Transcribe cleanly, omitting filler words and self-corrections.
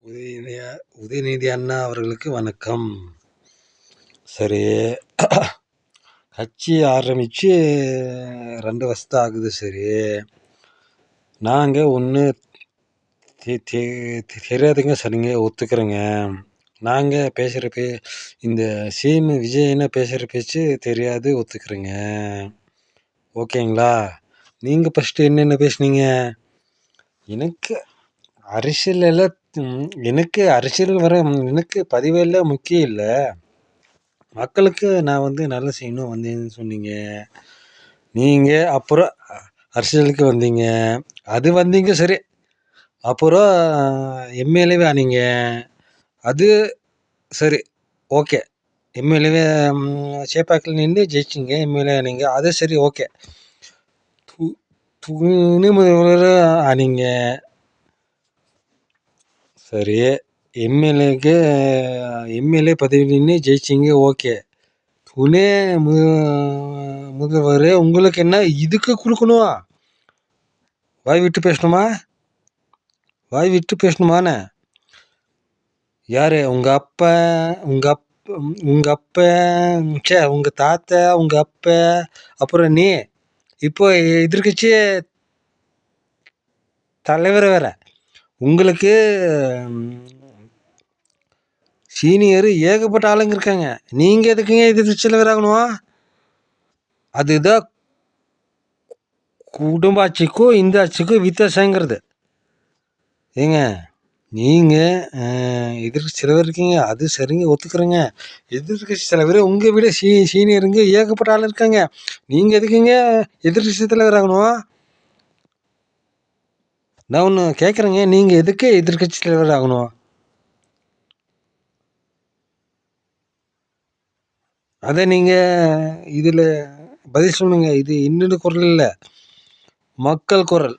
உதயநிதி உதயநிதி அண்ணா அவர்களுக்கு வணக்கம். சரி, கட்சி ஆரம்பித்து 2 வருஷம் ஆகுது. சரி, நாங்கள் ஒன்று தெரியாதுங்க. சரிங்க, ஒத்துக்கிறேங்க. நாங்கள் பேசுகிற இந்த சிஎம் விஜய்னு பேசுகிற பேச்சு தெரியாது, ஒத்துக்கிறேங்க. ஓகேங்களா? நீங்கள் ஃபஸ்ட்டு என்னென்ன பேசுனீங்க? எனக்கு அரசியல் எனக்கு பதிவெல்லாம் முக்கியம் இல்லை. மக்களுக்கு நான் நல்லது செய்யணும் வந்தேன்னு சொன்னீங்க. நீங்கள் அப்புறம் அரசியலுக்கு வந்தீங்க. அது வந்தீங்க சரி. அப்புறம் எம்எல்ஏவே ஆனீங்க. அது சரி, ஓகே. எம்எல்ஏவே சேப்பாக்கில் நின்று ஜெயிச்சிங்க, எம்எல்ஏ ஆனீங்க. அது சரி, ஓகே. துணை முதல்வர் ஆனீங்க. சரி, எம்எல்ஏ பதவி நின்று ஜெயிச்சிங்க, ஓகே. துணை முதல்வர் உங்களுக்கு என்ன இதுக்கு கொடுக்கணும்? வாய் விட்டு பேசணுமாண்ணே? யாரு? உங்கள் அப்பா, உங்கள் தாத்தா, உங்கள் அப்பா, அப்புறம் நீ இப்போ எதிர்கட்சி தலைவர் வேற. உங்களுக்கு சீனியர் ஏகப்பட்ட ஆளுங்க இருக்காங்க. நீங்கள் எதுக்குங்க எதிர்கட்சி தலைவர் ஆகணும்? அதுதான் குடும்ப ஆட்சிக்கும் இந்த ஆட்சிக்கும் வித்தியாசங்கிறது. ஏங்க, நீங்கள் எதிர்கட்சி தலைவர் இருக்கீங்க, அது சரிங்க, ஒத்துக்கிறேங்க. எதிர்கட்சி தலைவர் உங்கள் விட சீனியருங்க ஏகப்பட்ட ஆள் இருக்காங்க. நீங்கள் எதுக்குங்க எதிர்கட்சி தலைவர் ஆகணும்? நான் ஒன்று கேட்குறேங்க, நீங்கள் எதுக்கு எதிர்கட்சி தலைவர் ஆகணும்? அதை நீங்கள் இதில் பதில் சொல்லுங்க. இது இன்னொரு குரல் இல்லை, மக்கள் குரல்.